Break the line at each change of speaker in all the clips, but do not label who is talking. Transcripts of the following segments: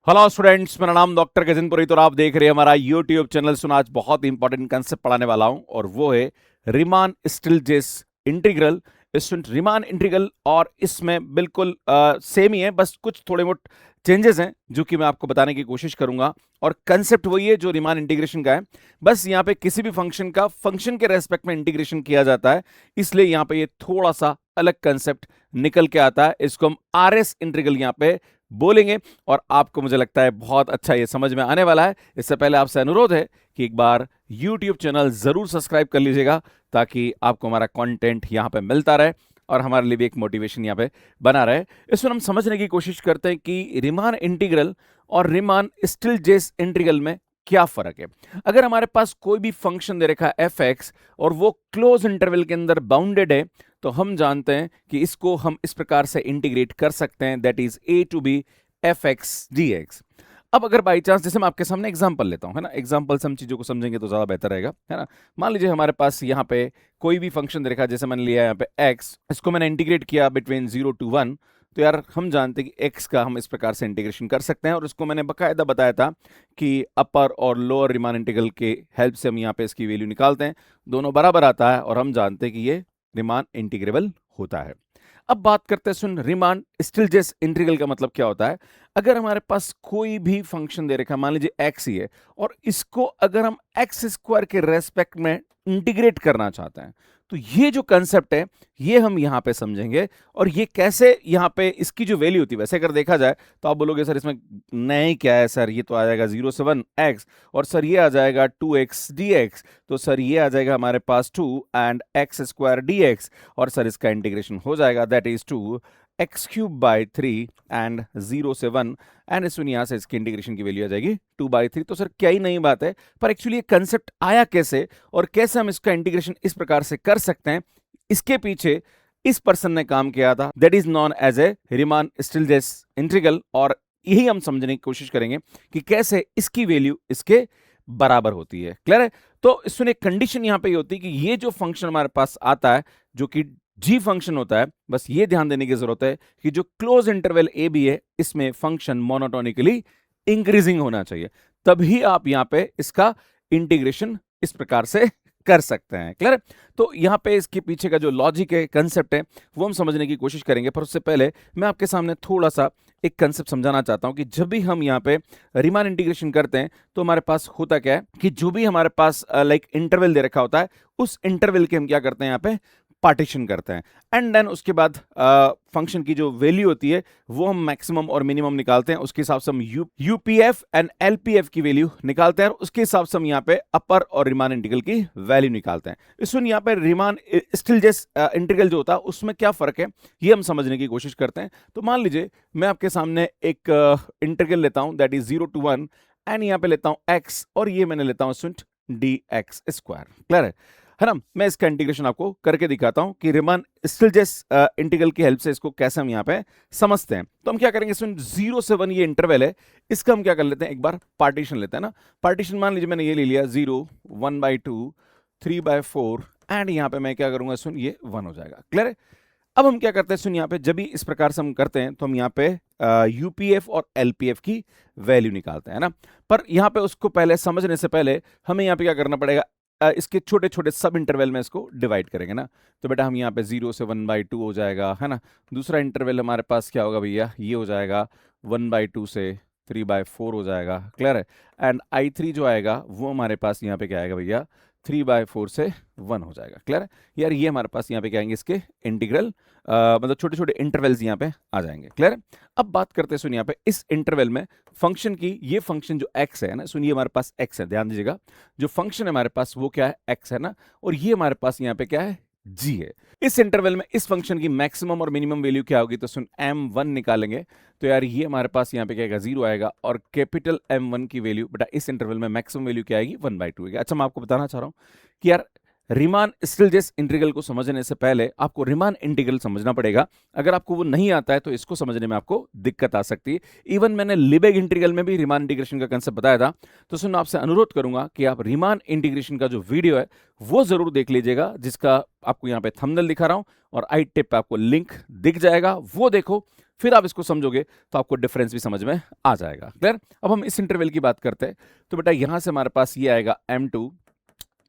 Hello students, मेरा नाम doctor Gajendra पुरोहित और आप देख रहे हैं हमारा यूट्यूब चैनल। सुना आज बहुत इंपॉर्टेंट कंसेप्ट पढ़ाने वाला हूं और वो है Riemann Stieltjes integral. Student, Riemann integral और इसमें बिल्कुल सेम ही है, बस कुछ थोड़े बहुत चेंजेस हैं जो कि मैं आपको बताने की कोशिश करूंगा। और कंसेप्ट वही है जो रीमान इंटीग्रेशन का है, बस यहाँ पे किसी भी फंक्शन का फंक्शन के रेस्पेक्ट में इंटीग्रेशन किया जाता है, इसलिए यहाँ पे ये थोड़ा सा अलग कंसेप्ट निकल के आता है। इसको हम आरएस इंटीग्रल यहाँ पे बोलेंगे और आपको मुझे लगता है बहुत अच्छा ये समझ में आने वाला है। इससे पहले आपसे अनुरोध है कि एक बार YouTube चैनल जरूर सब्सक्राइब कर लीजिएगा ताकि आपको हमारा कंटेंट यहाँ पे मिलता रहे और हमारे लिए भी एक मोटिवेशन यहाँ पे बना रहे। इसमें हम समझने की कोशिश करते हैं कि रीमान इंटीग्रल और रीमान स्टिल्जेस इंटीग्रल में क्या फर्क है। अगर हमारे पास कोई भी फंक्शन दे रखा है एफ एक्स और वो क्लोज इंटरवल के अंदर बाउंडेड है, तो हम जानते हैं कि इसको हम इस प्रकार से इंटीग्रेट कर सकते हैं, that is a to b f x d x. अब अगर बाई चांस, जैसे मैं आपके सामने एग्जांपल लेता हूं, है ना, एग्जांपल से हम चीजों को समझेंगे तो ज्यादा बेहतर रहेगा, है ना। मान लीजिए हमारे पास यहाँ पे कोई भी फंक्शन दे रखा है, जैसे मैंने लिया यहाँ पे एक्स, इसको मैंने इंटीग्रेट किया बिटवीन 0 to 1। तो यार हम जानते हैं कि एक्स का हम इस प्रकार से इंटीग्रेशन कर सकते हैं और इसको मैंने बकायदा बताया था कि अपर और लोअर रीमान इंटीग्रल के हेल्प से हम यहाँ पे इसकी वैल्यू निकालते हैं, दोनों बराबर आता है और हम जानते हैं कि ये रीमान इंटीग्रेबल होता है। अब बात करते हैं, सुन, रीमान स्टिल्जेस इंटीग्रल का मतलब क्या होता है। अगर हमारे पास कोई भी फंक्शन दे रखा है, मान लीजिए एक्स ही है, और इसको अगर हम एक्स स्क्वायर के रेस्पेक्ट में इंटीग्रेट करना चाहते हैं, तो ये जो कंसेप्ट है ये हम यहां पे समझेंगे। और ये कैसे यहाँ पे इसकी जो वैल्यू होती है, वैसे अगर देखा जाए तो आप बोलोगे सर इसमें नया क्या है, सर ये तो आ जाएगा 0 से 1 एक्स और सर ये आ जाएगा 2x dx, तो सर ये आ जाएगा हमारे पास 2 एंड एक्स स्क्वायर dx और सर इसका इंटीग्रेशन हो जाएगा that is 2 x cube by 3 and 0 से 1 एंड इस यहां से इसकी इंटीग्रेशन की वैल्यू आ जाएगी 2/3। तो सर क्या ही नई बात है, पर एक्चुअली ये कंसेप्ट आया कैसे और कैसे हम इसका इंटीग्रेशन इस प्रकार से कर सकते हैं, इसके पीछे इस पर्सन ने काम किया था, that is known as a Riemann Stieltjes integral. और यही हम समझने की कोशिश करेंगे कि कैसे इसकी वैल्यू इसके बराबर होती है। क्लियर है? तो इसमें एक कंडीशन यहां पे होती है कि ये जो फंक्शन हमारे पास आता है जो कि जी फंक्शन होता है, बस ये ध्यान देने की जरूरत है कि जो क्लोज इंटरवल ए बी है इसमें फंक्शन मोनोटोनिकली इंक्रीजिंग होना चाहिए, तभी आप यहां पे इसका इंटीग्रेशन इस प्रकार से कर सकते हैं। क्लियर है? तो यहां पे इसके पीछे का जो लॉजिक है, कंसेप्ट है, वो हम समझने की कोशिश करेंगे। पर उससे पहले मैं आपके सामने थोड़ा सा एक कंसेप्ट समझाना चाहता हूं कि जब भी हम यहाँ पे रीमान इंटीग्रेशन करते हैं तो हमारे पास होता क्या है कि जो भी हमारे पास लाइक इंटरवल दे रखा होता है, उस इंटरवल के हम क्या करते हैं, यहाँ पे पार्टीशन करते हैं एंड देन उसके बाद फंक्शन की जो वैल्यू होती है वो हम मैक्सिमम और मिनिमम निकालते हैं। उसके हिसाब से हम यूपीएफ एंड एलपीएफ की वैल्यू निकालते हैं और उसके हिसाब से हम यहाँ पे अपर और रीमान इंटीग्रल की वैल्यू निकालते हैं। इसमें यहाँ पे रीमान स्टिल्जेस इंटीग्रल जो होता है उसमें क्या फर्क है ये हम समझने की कोशिश करते हैं। तो मान लीजिए मैं आपके सामने एक इंटीग्रल लेता हूं दैट इज 0 to 1 एंड यहाँ पे लेता हूं x और ये मैंने लेता हूं स्टूडेंट dx स्क्वायर। क्लियर है ना? मैं इसका इंटीग्रेशन आपको करके दिखाता हूं कि रीमान स्टिल्जेस इंटीग्रल की हेल्प से इसको कैसे हम यहाँ पे समझते हैं। तो हम क्या करेंगे, इसमें 0 से 1 ये इंटरवल है, इसका हम क्या कर लेते हैं, एक बार पार्टीशन लेते हैं ना। पार्टीशन मान लीजिए मैंने ये ले लिया 0, 1/2, 3/4 एंड यहाँ पे मैं क्या करूंगा, सुन ये 1 हो जाएगा। क्लियर है? अब हम क्या करते हैं, सुन यहाँ पे जब भी इस प्रकार से हम करते हैं तो हम यहाँ पे यूपीएफ और एलपीएफ की वैल्यू निकालते हैं ना। पर यहाँ पे उसको पहले समझने से पहले हमें यहाँ पे क्या करना पड़ेगा, इसके छोटे छोटे सब इंटरवल में इसको डिवाइड करेंगे ना। तो बेटा हम यहाँ पे 0 से 1/2 हो जाएगा, है ना। दूसरा इंटरवल हमारे पास क्या होगा भैया, ये हो जाएगा 1/2 से 3/4 हो जाएगा। क्लियर है? एंड I3 जो आएगा वो हमारे पास यहाँ पे क्या आएगा भैया, 3/4 से 1 हो जाएगा। क्लियर है यार? ये हमारे पास यहाँ पे क्या आएंगे, इसके इंटीग्रल मतलब छोटे छोटे इंटरवल्स यहाँ पे आ जाएंगे। क्लियर है? अब बात करते हैं, सुन यहाँ पे इस इंटरवल में फंक्शन की, ये फंक्शन जो x है ना, सुनिए हमारे पास x है, ध्यान दीजिएगा, जो फंक्शन है हमारे पास वो क्या है, x है ना, और ये हमारे पास यहाँ पे क्या है, g है। इस इंटरवल में इस फंक्शन की मैक्सिमम और मिनिमम वैल्यू क्या होगी, तो सुन m1 निकालेंगे तो यार ये हमारे पास यहाँ पे क्या आएगा, 0 आएगा और कैपिटल M1 की वैल्यू बेटा इस इंटरवल में मैक्सिमम वैल्यू क्या आएगी, 1/2 आएगी। अच्छा मैं आपको बताना चाह रहा हूँ कि यार रीमान स्टिल्जेस इंटीग्रल को समझने से पहले आपको रीमान इंटीग्रल समझना पड़ेगा। अगर आपको वो नहीं आता है तो इसको समझने में आपको दिक्कत आ सकती है। इवन मैंने लिबेग इंटीग्रल में भी रीमान इंटीग्रेशन का कंसेप्ट बताया था। तो सुन आपसे अनुरोध करूंगा कि आप रीमान इंटीग्रेशन का जो वीडियो है वो जरूर देख लीजिएगा, जिसका आपको यहाँ पे थंबनेल दिखा रहा हूं और आई टिप पे आपको लिंक दिख जाएगा, वो देखो। फिर आप इसको समझोगे तो आपको डिफरेंस भी समझ में आ जाएगा। क्लियर? अब हम इस इंटरवल की बात करते हैं, तो बेटा यहां से हमारे पास ये आएगा m2,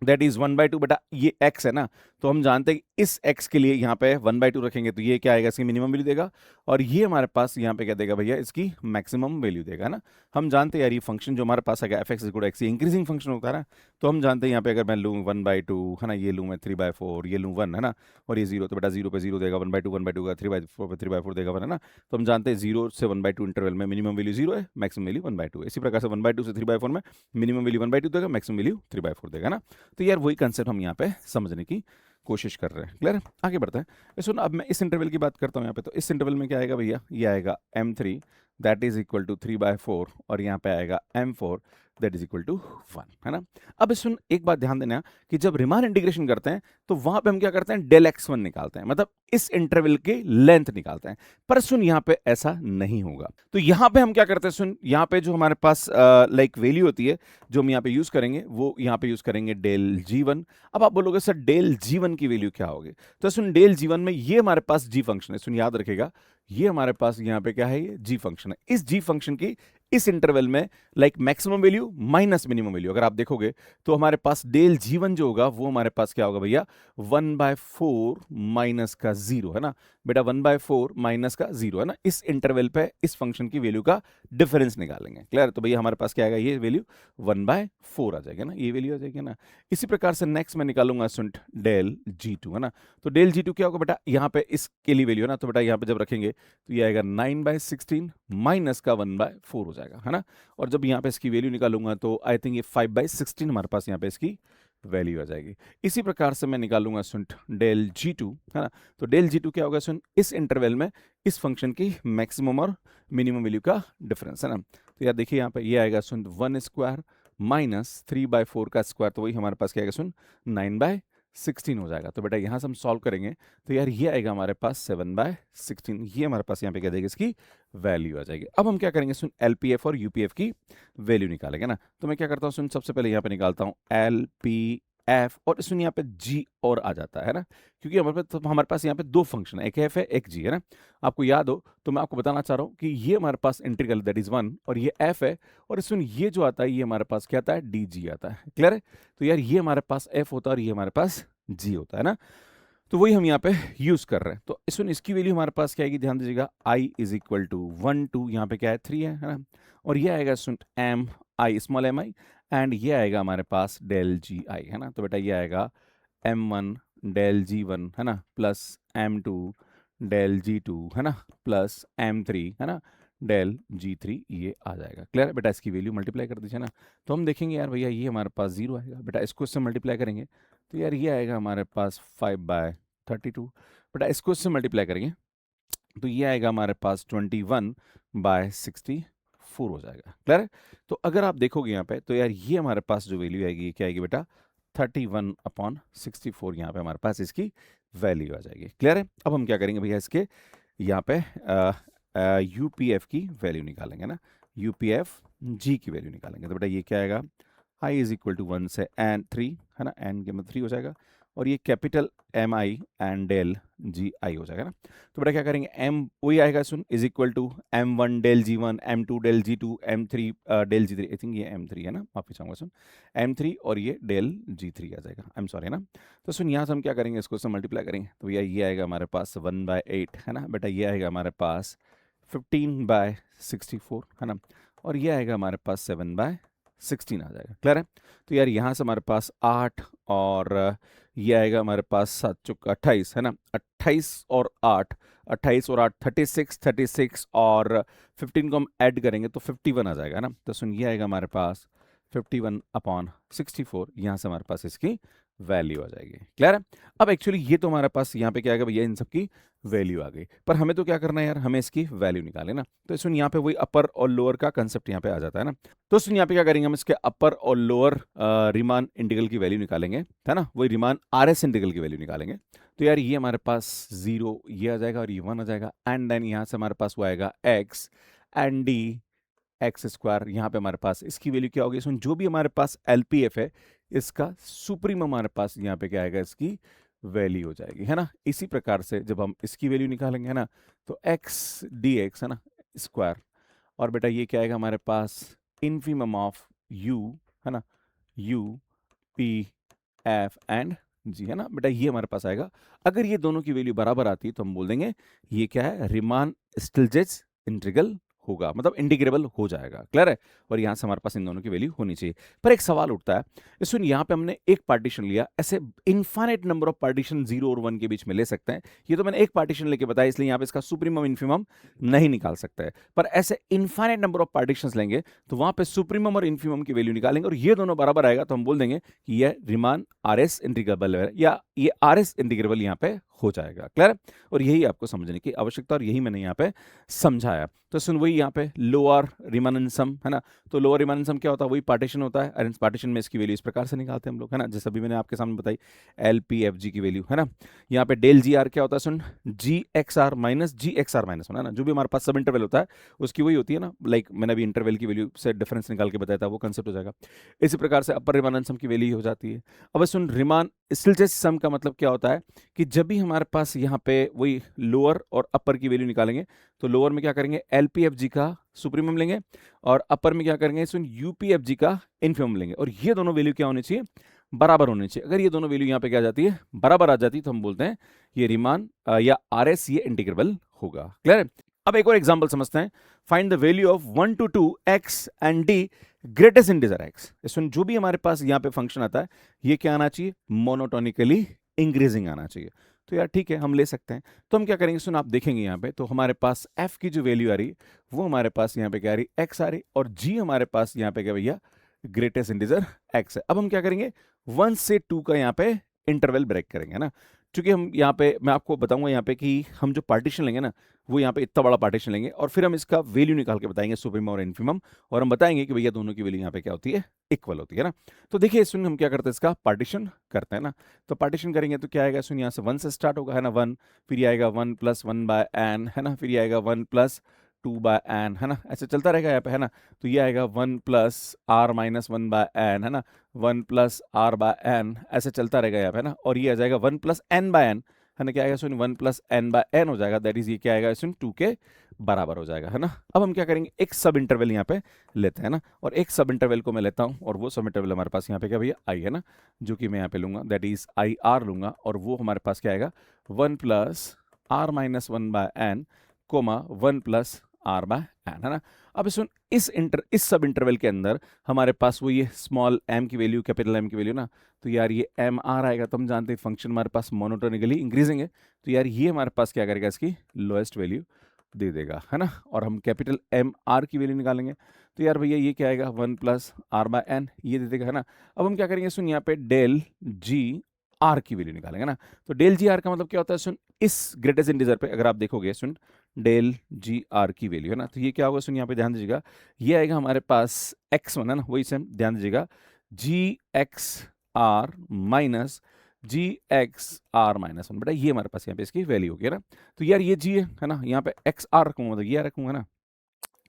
दैट इज 1/2। बेटा ये x है ना, तो हम जानते हैं कि इस x के लिए यहाँ पे 1/2 रखेंगे तो ये क्या आएगा, इसकी मिनिमम वैल्यू देगा, और ये हमारे पास यहाँ पे क्या देगा भैया, इसकी मैक्सिमम वैल्यू देगा ना। हम जानते हैं यार ये फंक्शन जो हमारे पास आएगा f(x) = x, ये इंक्रीजिंग फंक्शन होता है ना, तो हम जानते हैं यहाँ पे अगर मैं लूँ 1/2 है ना, ये लूँ मैं 3/4, ये लूँ 1 है ना, और ये 0, तो बेटा 0 पे 0 देगा, 1/2 का 3/4 पे 3/4 देगा 1 है ना। तो हम जानते हैं 0 से 1/2 इंटरवल में मिनिमम वैल्यू 0 है, मैक्सिमम वैल्यू 1/2 है। इसी प्रकार से 1/2 से 3/4 में मिनिमम वैल्यू 1/2 देगा, मैक्सिमम वैल्यू 3/4 देगा ना। तो यार वही कंसेप्ट हम यहाँ पे समझने की कोशिश कर रहे हैं। क्लियर है? आगे बढ़ते हैं। सुन, अब मैं इस इंटरवल की बात करता हूँ यहाँ पे, तो इस इंटरवल में क्या आएगा भैया, ये आएगा m3 that is equal to 3/4, और यहाँ पे आएगा m4 that is equal to 1 है ना। अब सुन, एक बात ध्यान देना कि जब रिमान इंटीग्रेशन करते हैं तो वहां पे हम क्या करते हैं, डेल x1 निकालते हैं, मतलब इस इंटरवल के लेंथ निकालते हैं। पर सुन, यहाँ पे ऐसा नहीं होगा। तो यहाँ पे हम क्या करते हैं, सुन, यहाँ पे जो हमारे पास लाइक वैल्यू होती है जो हम यहाँ पे यूज करेंगे, वो यहाँ पे यूज करेंगे डेल g1। अब आप बोलोगे सर डेल g1 की वैल्यू क्या होगी, तो सुन डेल g1 में ये हमारे पास g फंक्शन है, सुन याद रखेगा, ये हमारे पास यहाँ पे क्या है, ये g फंक्शन है। इस g फंक्शन की इस इंटरवल में like maximum value minus minimum value अगर आप देखोगे तो हमारे पास डेल g1 जो होगा वो हमारे पास क्या होगा भैया, 1/4 माइनस का 0 है ना बेटा, 1/4 माइनस का 0 है ना। इस इंटरवल पे इस फंक्शन की वैल्यू का डिफरेंस निकालेंगे। क्लियर? तो भैया हमारे पास क्या आएगा, ये वैल्यू 1/4 आ जाएगा ना, ये वैल्यू आ जाएगी ना। इसी प्रकार से नेक्स्ट मैं निकालूंगा सुन डेल g2 है ना। तो डेल g2 क्या होगा बेटा, यहाँ पे इसके लिए वैल्यू है ना, तो बेटा यहाँ पे जब रखेंगे तो ये आएगा 9/16 माइनस का 1/4 हो जाएगा है ना। और जब यहाँ पे इसकी वैल्यू निकालूंगा तो आई थिंक ये 5/16 हमारे पास यहाँ पे इसकी वैल्यू आ जाएगी। इसी प्रकार से मैं निकालूंगा सुन डेल g2 है ना। तो डेल g2 क्या होगा सुन, इस इंटरवल में इस फंक्शन की मैक्सिमम और मिनिमम वैल्यू का डिफरेंस है ना। तो यार देखिए यहाँ पे ये आएगा सुन 1² माइनस 3/4 का स्क्वायर, तो वही हमारे पास क्या आएगा सुन 9/16 हो जाएगा। तो बेटा यहाँ से हम सॉल्व करेंगे तो यार ये आएगा हमारे पास 7/16, ये हमारे पास यहाँ पे क्या देगा, इसकी वैल्यू आ जाएगी। अब हम क्या करेंगे सुन, LPF और UPF की वैल्यू निकालेंगे ना। तो मैं क्या करता हूँ सुन, सबसे पहले यहाँ पे निकालता हूँ LPF, और सुन यहाँ पे G और आ जाता है ना, क्योंकि हमारे पास यहाँ पे दो फंक्शन है, एक F है एक G है ना। आपको याद हो तो मैं आपको बताना चाह रहा हूँ कि ये हमारे पास इंटीग्रल दैट इज 1 और ये F है, और सुन ये जो आता है ये हमारे पास क्या आता है, DG आता है। क्लियर है? तो यार ये हमारे पास F होता है और ये हमारे पास G होता है ना। तो वही हम यहाँ पे यूज कर रहे हैं। तो सुन इसकी वैल्यू हमारे पास क्या आएगी, ध्यान दीजिएगा, I इज इक्वल टू 1 2, यहाँ पे क्या है 3 है ना, और ये आएगा सुन m i small m i, and ये आएगा हमारे पास डेल g i है ना। तो बेटा ये आएगा m1 डेल g1 है ना, प्लस m2 डेल g2 है ना, प्लस m3 है ना डेल g3, ये आ जाएगा। क्लियर है बेटा? इसकी वैल्यू मल्टीप्लाई कर दीजिए ना, तो हम देखेंगे यार भैया ये हमारे पास 0 आएगा बेटा, इसको इससे मल्टीप्लाई करेंगे तो यार ये आएगा हमारे पास 5/32 बेटा, इसको इससे मल्टीप्लाई करेंगे तो ये आएगा हमारे पास 21/64 हो जाएगा। क्लियर है? तो अगर आप देखोगे यहाँ पे तो यार ये हमारे पास जो वैल्यू आएगी ये क्या आएगी बेटा, 31/64, यहाँ पे हमारे पास इसकी वैल्यू आ जाएगी। क्लियर है? अब हम क्या करेंगे भैया, इसके यहाँ पे UPF की वैल्यू निकालेंगे ना, UPF G की वैल्यू निकालेंगे। तो बेटा ये क्या आएगा, I इज इक्वल टू 1 से एन 3 है ना, एन के मतलब 3 हो जाएगा, और ये capital MI and del GI हो जाएगा ना। तो बेटा क्या करेंगे, M वही आएगा सुन is equal to M1 del G1, M2 del G2, M3 del G3, I think ये M3 है ना, माफी चाहूंगा सुन, M3 और ये डेल G3 आ जाएगा, आई एम सॉरी है ना। तो सुन यहाँ से हम क्या करेंगे, इसको इससे मल्टीप्लाई करेंगे तो भैया ये आएगा हमारे पास 1/8 है ना बेटा, ये आएगा हमारे पास 15/64 है ना, और ये आएगा हमारे पास 7/16 आ जाएगा। क्लियर है? तो यार यहाँ से हमारे पास 8 और ये आएगा हमारे पास 7 चुका 28 है ना, 28 और 8, 28 और 8 36, 36 और 15 को हम ऐड करेंगे तो 51 आ जाएगा ना। तो सुन ये आएगा हमारे पास 51/64, यहाँ से हमारे पास इसकी वैल्यू आ जाएगी। क्लियर है? अब एक्चुअली ये तो हमारे पास यहाँ पे क्या आएगा भैया, इन सब की वैल्यू आ गई, पर हमें तो क्या करना है यार, हमें इसकी वैल्यू निकाले ना। तो सुन यहाँ पे वही अपर और लोअर का कंसेप्ट यहाँ पे आ जाता है ना। तो सुन यहाँ पे क्या करेंगे, हम इसके अपर और लोअर रीमान इंटीग्रल की वैल्यू निकालेंगे है ना, वही रीमान RS इंटीग्रल की वैल्यू निकालेंगे। तो यार ये हमारे पास 0 ये आ जाएगा और ये 1 आ जाएगा, एंड देन यहाँ से हमारे पास वो आएगा x एंड d x², यहाँ पे हमारे पास इसकी वैल्यू क्या होगी, सुन जो भी हमारे पास LPF है इसका सुप्रीम हमारे पास यहाँ पे क्या आएगा, इसकी वैल्यू हो जाएगी, है ना। इसी प्रकार से जब हम इसकी वैल्यू निकालेंगे, है ना, तो एक्स डी एक्स, है ना, स्क्वायर, और बेटा ये क्या आएगा हमारे पास, इन्फीमम ऑफ यू, है ना, यू पी एफ एंड जी, है ना बेटा, ये हमारे पास आएगा। अगर ये दोनों की वैल्यू बराबर आती है तो हम बोल देंगे ये क्या है, रीमान स्टिल्जेस इंटीग्रल होगा, मतलब इंटीग्रेबल हो जाएगा। क्लियर है। और यहां से हमारे पास इन दोनों की वैल्यू होनी चाहिए। पर एक सवाल उठता है, सुन, यहाँ पे हमने एक पार्टीशन लिया, ऐसे इनफाइनाइट नंबर ऑफ पार्टीशन 0 और 1 के बीच में ले सकते हैं। ये तो मैंने एक पार्टीशन लेके बताया, इसलिए यहाँ पे इसका सुप्रीमम इन्फीमम नहीं निकाल सकते हैं। पर ऐसे इनफाइनाइट नंबर ऑफ पार्टीशन लेंगे तो वहां पे सुप्रीमम और इन्फीमम की वैल्यू निकालेंगे, और ये दोनों बराबर आएगा तो हम बोल देंगे कि यह रीमान आर एस इंटीग्रेबल है, या ये आर एस इंटीग्रेबल यहाँ पे हो जाएगा। क्लियर। और यही आपको समझने की आवश्यकता, और यही मैंने यहाँ पे समझाया। तो सुन, वही यहाँ पे लोअर रीमानन सम, है ना, तो लोअर रीमानन सम क्या होता है, वही पार्टीशन होता है, और इस पार्टीशन में इसकी वैल्यू इस प्रकार से निकालते हैं हम लोग, है ना, जैसे अभी मैंने आपके सामने बताई एल पी एफ जी की वैल्यू, है ना। यहाँ पे डेल जी आर क्या होता है, सुन, g x r minus g x r minus one, है ना, जो भी हमारे पास सब इंटरवल होता है उसकी वही होती है ना, लाइक मैंने अभी इंटरवल की वैल्यू से डिफरेंस निकाल के बताया था, वो कंसेप्ट हो जाएगा। इसी प्रकार से अपर रीमानन सम की वैल्यू हो जाती है। अब सुन, रीमान स्टिल्जेस सम का मतलब क्या होता है कि जब भी हमारे पास यहाँ पे वही लोअर और अपर की वैल्यू निकालेंगे, तो लोअर में क्या करेंगे, एलपीएफजी का सुप्रीमम लेंगे, और अपर में क्या करेंगे, सुन, यूपीएफजी का इन्फीमम लेंगे, और ये दोनों वैल्यू क्या होनी चाहिए, बराबर होनी चाहिए। अगर ये दोनों वैल्यू यहाँ पे क्या आ जाती है, बराबर आ जाती है, तो हम बोलते हैं ये रीमान या आरएस ये इंटीग्रेबल होगा। क्लियर है। अब एक और एग्जांपल समझते हैं। Find the value of 1 to 2 x and D greatest integer x. इसमें जो भी हमारे पास यहाँ पे फंक्शन आता है, ये क्या आना चाहिए, मोनोटोनिकली इंक्रीजिंग आना चाहिए। तो यार ठीक है, हम ले सकते हैं। तो हम क्या करेंगे, सुन, आप देखेंगे यहाँ पे, तो हमारे पास f की जो वैल्यू आ रही वो हमारे पास यहाँ पे क्या आ रही, x आ रही, और g हमारे पास यहाँ पे क्या भैया, ग्रेटेस्ट इंटीजर x है। अब हम क्या करेंगे, 1 से 2 का यहाँ पे इंटरवल ब्रेक करेंगे ना, क्योंकि हम यहाँ पे, मैं आपको बताऊंगा यहाँ पे कि हम जो पार्टीशन लेंगे ना, वो यहाँ पे इतना बड़ा पार्टीशन लेंगे, और फिर हम इसका वैल्यू निकाल के बताएंगे, सुप्रीमम और इन्फीमम, और हम बताएंगे कि भैया दोनों की वैल्यू यहाँ पे क्या होती है, इक्वल होती है ना। तो देखिए सुन, हम क्या करते हैं, इसका पार्टीशन करते हैं ना। तो पार्टीशन करेंगे तो क्या आएगा, सुन, यहाँ से 1 से स्टार्ट होगा, है ना, 1, फिर ये आएगा 1 + 1 बाय एन, है ना, फिर ये आएगा 1 + 2 बाय एन, है ना, ऐसे चलता रहेगा यहाँ पे, है ना। तो ये आएगा 1 + r - 1 बाय एन, है ना, 1 + r बाय एन, ऐसे चलता रहेगा यहाँ पे, है ना। और ये आ जाएगा 1 + n बाय एन, है ना, क्या आएगा, सुन, 1 + n बाय एन हो जाएगा, दैट इज ये क्या आएगा, सुन, 2 के बराबर हो जाएगा, है ना। अब हम क्या करेंगे, एक सब इंटरवल यहाँ पे लेते हैं ना, और एक सब इंटरवल को मैं लेता हूँ, और वो सब इंटरवल हमारे पास यहाँ पे क्या भैया, आई है ना, जो कि मैं यहाँ पे लूंगा, दैट इज आई आर लूंगा, और वो हमारे पास क्या आएगा, 1 + r - 1 by n, 1 + r by n, है ना। अब सुन, इस सब इंटरवल के अंदर हमारे पास वो ये स्मॉल m की वैल्यू, कैपिटल M की वैल्यू ना, तो यार ये एम आर आएगा, तो हम जानते हैं फंक्शन हमारे पास मोनोटोनिकली इंक्रीजिंग है, तो यार ये हमारे पास क्या करेगा, इसकी लोएस्ट वैल्यू दे देगा, है ना। और हम कैपिटल एम आर की वैल्यू निकालेंगे, तो यार भैया ये क्या आएगा, 1 + r बाय एन, ये दे देगा, है ना। अब हम क्या करेंगे, सुन, यहाँ पे डेल जी आर की वैल्यू निकालेंगे ना। तो डेल जी आर का मतलब क्या होता है, सुन, इस ग्रेटेस्ट इंटीजर पे अगर आप देखोगे, सुन, डेल जी आर की वैल्यू, है ना, तो ये क्या होगा, सुन, यहाँ पे ध्यान दीजिएगा, ये आएगा हमारे पास x1, है ना, वही सेम ध्यान दीजिएगा, g x r minus g x r -1, बेटा ये हमारे पास यहाँ पे इसकी वैल्यू होगी, है ना। तो यार ये जी है ना, यहाँ पे एक्स आर रखूंगा, मतलब ये रखूंगा ना,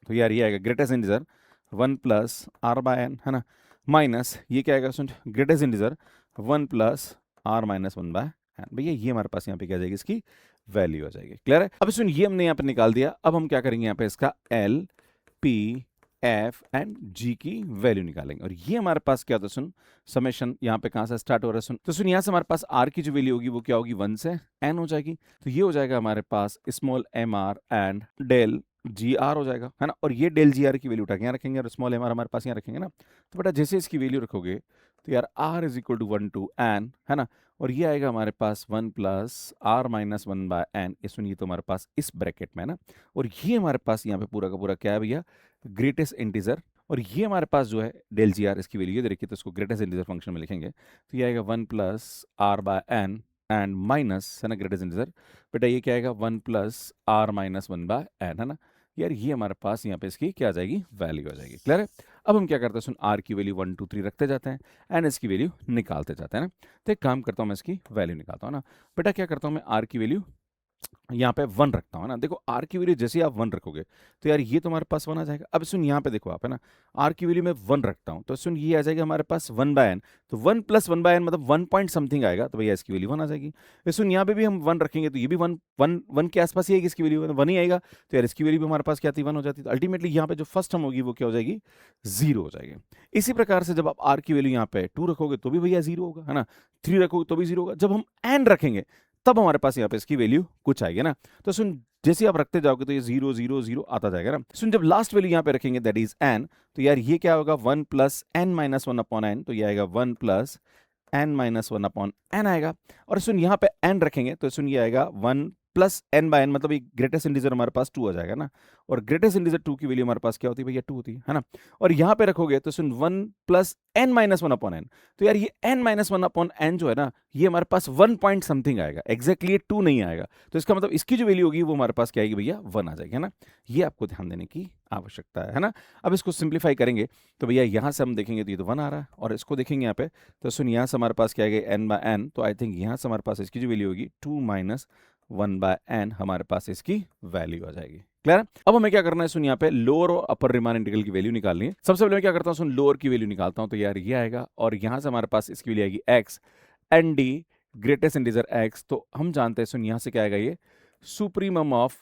तो यार ये आएगा greatest integer 1 + r by n, है ना, माइनस ये क्या आएगा, सुन, greatest integer 1 + r - 1 by n, भैया ये हमारे पास यहाँ पे क्या आ जाएगी, इसकी वैल्यू आ जाएगी। क्लियर है। अब सुन, ये हमने यहाँ पे निकाल दिया, अब हम क्या करेंगे, यहाँ पे इसका एल पी एफ एंड जी की वैल्यू निकालेंगे, और ये हमारे पास क्या होता है, सुन, समेशन यहाँ पे कहाँ से स्टार्ट हो रहा है, सुन, तो सुन, यहाँ से हमारे पास आर की जो वैल्यू होगी वो क्या होगी, 1 से एन हो जाएगी, तो ये हो जाएगा हमारे पास small m r and del g r हो जाएगा, है ना। और ये डेल जी आर की वैल्यू उठा के यहाँ रखेंगे, और स्मॉल एम आर हमारे पास यहाँ रखेंगे ना। तो बेटा जैसे इसकी वैल्यू रखोगे, तो यार r = 1 to n, है ना, और ये आएगा हमारे पास 1 + r - 1 बाय एन, ये सुनिए, तो हमारे पास इस ब्रैकेट में है ना, और ये हमारे पास यहाँ पे पूरा का पूरा क्या है भैया, ग्रेटेस्ट इंटीजर, और ये हमारे पास जो है डेल जी आर, इसकी वैल्यू ये देखिए, तो इसको ग्रेटेस्ट इंटीजर फंक्शन में लिखेंगे, तो ये आएगा 1 + r by n and minus, है ना, ग्रेटेस्ट इंटीजर, बेटा ये क्या आएगा, 1 + r - 1 बाय एन, है ना। यार ये हमारे पास यहाँ पे इसकी क्या आ जाएगी, वैल्यू आ जाएगी। क्लियर है। अब हम क्या करते हैं, सुन, r की वैल्यू 1 2 3 रखते जाते हैं, एंड इसकी वैल्यू निकालते जाते हैं ना। तो एक काम करता हूँ, मैं इसकी वैल्यू निकालता हूँ ना, बेटा क्या करता हूँ मैं, r की वैल्यू यहाँ पे 1 रखता हूँ, है ना। देखो आर की वैल्यू जैसे ही आप 1 रखोगे तो यार ये तो हमारे पास 1 आ जाएगा। अब सुन यहाँ पे देखो आप, है ना, आर की वैल्यू मैं 1 रखता हूँ तो सुन ये आ जाएगा हमारे पास 1/n। तो 1 + 1/n मतलब 1 पॉइंट समथिंग आएगा, तो भैया इसकी वैल्यू 1 आ जाएगी। फिर सुन यहाँ पे भी हम 1 रखेंगे तो ये भी 1 के आसपास ही आएगी, इसकी वैल्यू 1 ही आएगा। तो यार इसकी वैल्यू भी हमारे पास क्या थी, 1 हो जाती है। तो अल्टीमेटली यहाँ पे जो फर्स्ट टर्म होगी वो क्या हो जाएगी, 0 हो जाएगी। इसी प्रकार से जब आप आर की वैल्यू यहाँ पे 2 रखोगे तो भी भैया 0 होगा, है ना। 3 रखोगे तो भी 0 होगा। जब हम एन रखेंगे तब हमारे पास यहाँ पे इसकी वैल्यू कुछ आएगी ना। तो सुन जैसे आप रखते जाओगे तो ये 0 0 0 आता जाएगा ना। सुन जब लास्ट वैल्यू यहाँ पे रखेंगे दैट इज एन, तो यार ये क्या होगा, 1 + n-1/n, तो ये आएगा 1 + n-1/n आएगा। और सुन यहाँ पे n रखेंगे तो सुन ये आएगा 1 + n/n, मतलब ये ग्रेटेस्ट इंटीजर हमारे पास 2 आ जाएगा ना। और ग्रेटेस्ट इंटीजर 2 की वैल्यू हमारे पास क्या होती है भैया, 2 होती है ना। और यहाँ पे रखोगे तो सुन 1 + n-1/n, तो यार ये n-1/n जो है ना, ये हमारे पास 1 पॉइंट समथिंग आएगा, एग्जैक्टली 2 नहीं आएगा। तो इसका मतलब इसकी जो वैल्यू होगी वो हमारे पास क्या आएगी भैया, 1 आ जाएगी, है ना। ये आपको ध्यान देने की आवश्यकता है ना। अब इसको सिंप्लीफाई करेंगे तो भैया यहाँ से हम देखेंगे तो ये तो 1 आ रहा है, और इसको देखेंगे यहाँ पे तो सुन यहाँ से हमारे पास क्या आएगा, n/n। तो आई थिंक यहाँ से हमारे पास इसकी जो वैल्यू होगी 2 - 1/n, हमारे पास इसकी वैल्यू आ जाएगी। क्लियर है। अब हमें क्या करना है, सुन यहाँ पे लोअर और अपर रीमान इंटीग्रल की वैल्यू निकालनी है। सबसे पहले मैं क्या करता हूँ, सुन लोअर की वैल्यू निकालता हूँ, तो यार ये आएगा, और यहाँ से हमारे पास इसकी वैल्यू आएगी x and d greatest integer x। तो हम जानते हैं सुन यहाँ से क्या आएगा, ये सुप्रीमम ऑफ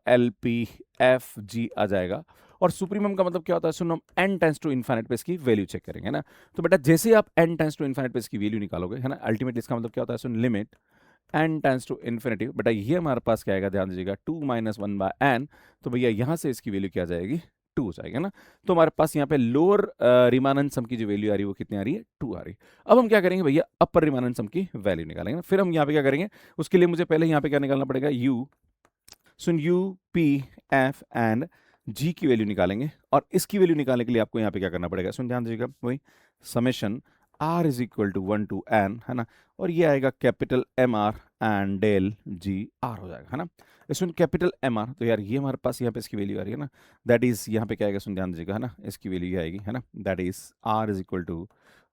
LPFG आ जाएगा। और सुप्रीमम का मतलब क्या होता है, सुन हम n टेंस टू इन्फिनिट पे इसकी वैल्यू चेक करेंगे ना। तो बेटा जैसे ही आप n टेंस टू इन्फिनिट पे इसकी वैल्यू निकालोगे, है ना, अल्टीमेटली इसका मतलब क्या होता है, सुन limit n tends to infinity, बेटा ये हमारे पास क्या आएगा, ध्यान दीजिएगा 2 - 1/n। तो भैया यहाँ से इसकी वैल्यू क्या आ जाएगी, 2 हो जाएगा ना। तो हमारे पास यहाँ पे लोअर रिमानन सम की जो वैल्यू आ रही है वो कितनी आ रही है, 2 आ रही है। अब हम क्या करेंगे भैया, अपर रिमानन सम की वैल्यू निकालेंगे। फिर हम यहाँ पे क्या करेंगे, उसके लिए मुझे पहले यहाँ पे क्या निकालना पड़ेगा, u, soon u, p, f and g की वैल्यू निकालेंगे। और इसकी वैल्यू निकालने के लिए आपको यहाँ पे क्या करना पड़ेगा, सुन ध्यान दीजिएगा, वही समेशन r = 1 to n, है ना। और ये आएगा capital MR and del GR हो जाएगा, है ना। सुन कैपिटल MR, तो यार ये हमारे पास यहाँ पे इसकी वैल्यू आ रही है ना, दैट इज यहाँ पे क्या आएगा, सुन ध्यान दीजिएगा, है ना, इसकी वैल्यू ये आएगी, है ना, that is r =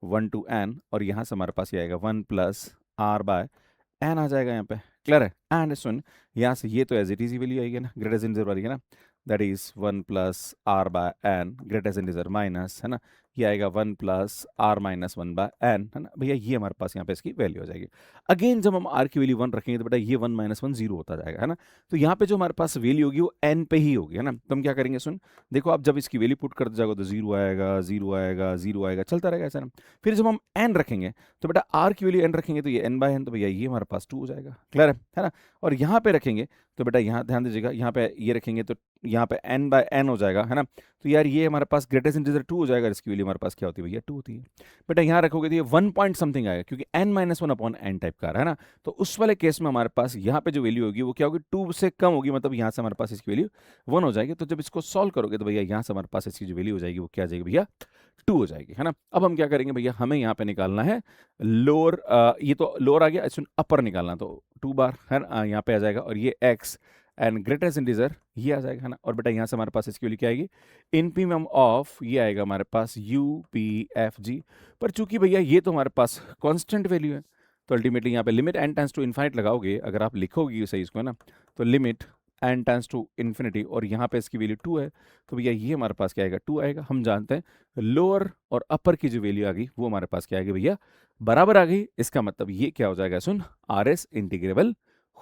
1 to n। और यहाँ से हमारे पास ये आएगा 1 + r/n आ जाएगा यहाँ पे। क्लियर है। एंड सुन यहाँ से ये तो एज इट इज वैल्यू आएगी ना, ग्रेटेस्ट इंटीजर वाली, है ना, that is 1 + r/n greatest integer minus, है ना, ये आएगा 1 + r-1/n, है ना भैया। ये हमारे पास यहाँ पे इसकी वैल्यू हो जाएगी। अगेन जब हम r की वैल्यू 1 रखेंगे तो बेटा ये 1 - 1 0 होता जाएगा, है ना। तो यहाँ पे जो हमारे पास वैल्यू होगी वो n पे ही होगी, है ना। तो हम क्या करेंगे, सुन देखो आप जब इसकी वैल्यू पुट करते जाओगे तो 0 आएगा, 0 आएगा, 0 आएगा, चलता रहेगा ऐसा ना। फिर जब हम n रखेंगे तो बेटा r की वैल्यू n रखेंगे तो ये n/n, तो भैया ये हमारे पास 2 हो जाएगा। क्लियर है ना। और यहाँ पे रखेंगे तो बेटा यहाँ ध्यान दीजिएगा, यहाँ पे ये रखेंगे तो यहाँ पे n/n हो जाएगा, है ना। तो यार ये हमारे पास ग्रेटेस्ट इंटीजर 2 हो जाएगा, इसकी वैल्यू हमारे पास क्या होती है भैया, 2 होती है। बेटा यहाँ रखोगे तो ये 1 पॉइंट समथिंग आएगा, क्योंकि n - 1/n टाइप का है ना। तो उस वाले केस में हमारे पास यहाँ पे जो वैल्यू होगी वो क्या होगी, 2 से कम होगी, मतलब यहाँ से हमारे पास इसकी वैल्यू 1 हो जाएगी। तो जब इसको सॉल्व करोगे तो भैया यहाँ से हमारे पास इसकी जो वैल्यू हो जाएगी वो क्या आ जाएगी भैया, 2 हो जाएगी, है ना। अब हम क्या करेंगे भैया, हमें यहाँ पे निकालना है लोअर, ये तो लोअर आ गया, इसमें अपर निकालना, तो 2 बार है ना, यहाँ पे आ जाएगा। और ये x एंड ग्रेटेस्ट इंटीजर ये आ जाएगा, है ना। और बेटा यहाँ से हमारे पास इसकी वैल्यू क्या आएगी, इनफीमम ऑफ ये आएगा हमारे पास UPFG। पर चूंकि भैया ये तो हमारे पास कांस्टेंट वैल्यू है, तो अल्टीमेटली यहाँ पे limit n tends to infinite लगाओगे, अगर आप लिखोगे सही इसको, है ना, तो limit n tends to infinity, और यहाँ पे इसकी वैल्यू 2 है, तो भैया ये हमारे पास क्या आएगा, 2 आएगा। हम जानते हैं लोअर और अपर की जो वैल्यू आ गई वो हमारे पास क्या आएगी भैया, बराबर आ गई। इसका मतलब ये क्या हो जाएगा, सुन RS इंटीग्रेबल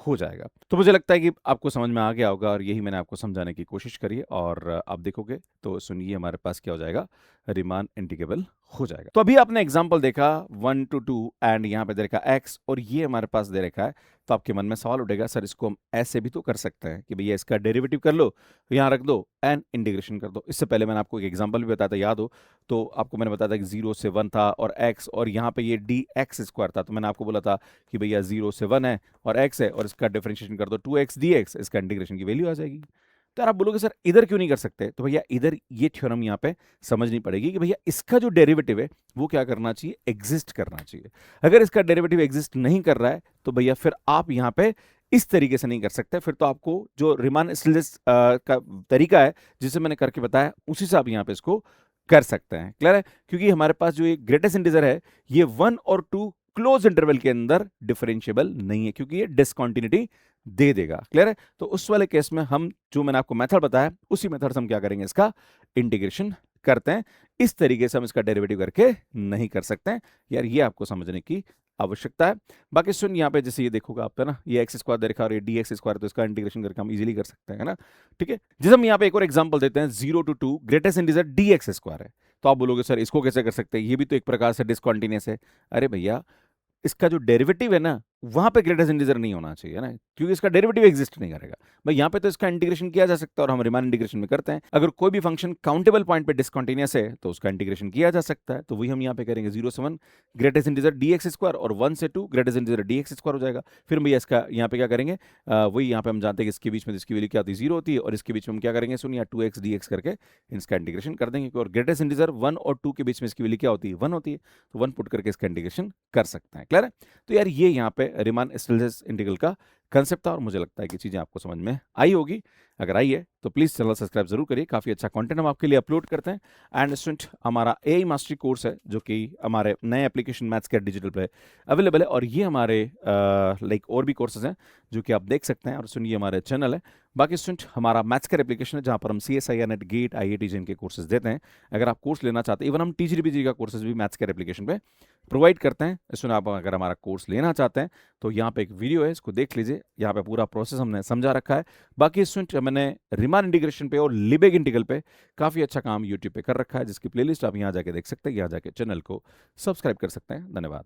हो जाएगा। तो मुझे लगता है कि आपको समझ में आ गया होगा, और यही मैंने आपको समझाने की कोशिश करी है। और आप देखोगे तो सुनिए हमारे पास क्या हो जाएगा, रीमान इंटीग्रेबल हो जाएगा। तो अभी आपने एग्जांपल देखा 1 to 2 एंड यहाँ पे दे रखा x, और ये हमारे पास दे रखा है। तो आपके मन में सवाल उठेगा, सर इसको हम ऐसे भी तो कर सकते हैं कि भैया इसका डेरिवेटिव कर लो, यहाँ रख दो एंड इंटीग्रेशन कर दो। इससे पहले मैंने आपको एक एग्जांपल भी बताया था, याद हो तो आपको मैंने बताया था कि 0 से 1 था और x, और यहाँ पे ये dx² था। तो मैंने आपको बोला था कि भैया 0 से 1 है और x है, और इसका डिफरेंशिएशन कर दो 2x dx, इसका इंटीग्रेशन की वैल्यू आ जाएगी। तो यार आप बोलोगे सर इधर क्यों नहीं कर सकते, तो भैया इधर ये थ्योरम यहाँ पे समझनी पड़ेगी कि भैया इसका जो डेरिवेटिव है वो क्या करना चाहिए, एग्जिस्ट करना चाहिए। अगर इसका डेरिवेटिव एग्जिस्ट नहीं कर रहा है तो भैया फिर आप यहाँ पे इस तरीके से नहीं कर सकते। फिर तो आपको जो रीमान स्टिल्जेस का तरीका है जिसे मैंने करके बताया उसी से आप यहाँ पे इसको कर सकते हैं। क्लियर है। क्योंकि हमारे पास जो ये ग्रेटेस्ट इंटीजर है ये 1 और 2 क्लोज इंटरवल के अंदर डिफरेंशिएबल नहीं है, क्योंकि ये डिसकंटिन्यूटी दे देगा। क्लियर है? तो उस वाले केस में हम जो मैंने आपको मेथड बताया उसी मेथड से हम क्या करेंगे, इसका इंटीग्रेशन करते हैं। इस तरीके से हम इसका डेरिवेटिव करके नहीं कर सकते हैं यार, ये आपको समझने की आवश्यकता है। बाकी सुन, यहाँ पे जैसे ये देखोगा आप, है ना, ये एक्स स्क्वायर दे रखा और ये डी एक्स स्क्वायर, तो इसका इंटीग्रेशन करके हम इजीली कर सकते हैं, है ना। ठीक है, जैसे हम यहाँ पे एक और एग्जांपल देते हैं, 0 to 2 greatest integer D x square है। तो आप बोलोगे सर इसको कैसे कर सकते हैं, ये भी तो एक प्रकार से डिसकंटीन्यूअस है। अरे भैया, इसका जो डेरिवेटिव है ना, वहां पे ग्रेटेस्ट इंटीजर नहीं होना चाहिए ना, क्योंकि इसका डेरिवेटिव एग्जिस्ट नहीं करेगा भाई। यहाँ पे तो इसका इंटीग्रेशन किया जा सकता है और हम रिमान इंटीग्रेशन में करते हैं। अगर कोई भी फंक्शन काउंटेबल पॉइंट पे डिसकंटीन्यूअस है तो उसका इंटीग्रेशन किया जा सकता है। तो वही हम यहाँ पे करेंगे, 0 से 1 greatest integer D x square और 1 से 2 greatest integer D x square हो जाएगा। फिर भैया इसका यहाँ पे क्या करेंगे, वही यहाँ पे हम जानते हैं कि इसके बीच में इसकी वैल्यू क्या होती है, 0 होती है, और इसके बीच में हम क्या करेंगे, सुन, यहाँ 2x dx करके इसका इंटीग्रेशन कर देंगे। और ग्रेटेस्ट इंटीजर 1 और 2 के बीच में इसकी वैल्यू क्या होती है, 1 होती है, तो 1 पुट करके इसका इंटीग्रेशन कर सकते हैं। क्लियर है? तो यार ये यहाँ पे रीमान स्टिल्जेस इंटीग्रल का कंसेप्ट था और मुझे लगता है कि चीजें आपको समझ में आई होगी। अगर आई है तो प्लीज चैनल सब्सक्राइब जरूर करिए, काफी अच्छा कंटेंट हम आपके लिए अपलोड करते हैं। एंड स्टूडेंट, हमारा एआई मास्टरी कोर्स है जो कि हमारे नए एप्लीकेशन मैथ्स के डिजिटल पे अवेलेबल है, और ये हमारे लाइक और भी कोर्सेज हैं जो कि आप देख सकते हैं, और सुनिए हमारे चैनल है। बाकी स्टूडेंट, हमारा मैथ्स केयर एप्लीकेशन है जहां पर हम CSIR net gate IIT JEE के कोर्सेज देते हैं। अगर आप कोर्स लेना चाहते हैं, इवन हम TGDPG का कोर्सेज भी मैथ्स केयर एप्लीकेशन पे प्रोवाइड करते हैं। इसमें आप अगर हमारा कोर्स लेना चाहते हैं तो यहाँ पे एक वीडियो है, इसको देख लीजिए, यहाँ पे पूरा प्रोसेस हमने समझा रखा है। बाकी स्टूडेंट, मैंने रीमान इंटीग्रेशन पे और लिबेग इंटीग्रल पे काफी अच्छा काम यूट्यूब पे कर रखा है, जिसकी प्लेलिस्ट आप यहाँ जाके देख सकते हैं, यहाँ जाके चैनल को सब्सक्राइब कर सकते हैं। धन्यवाद।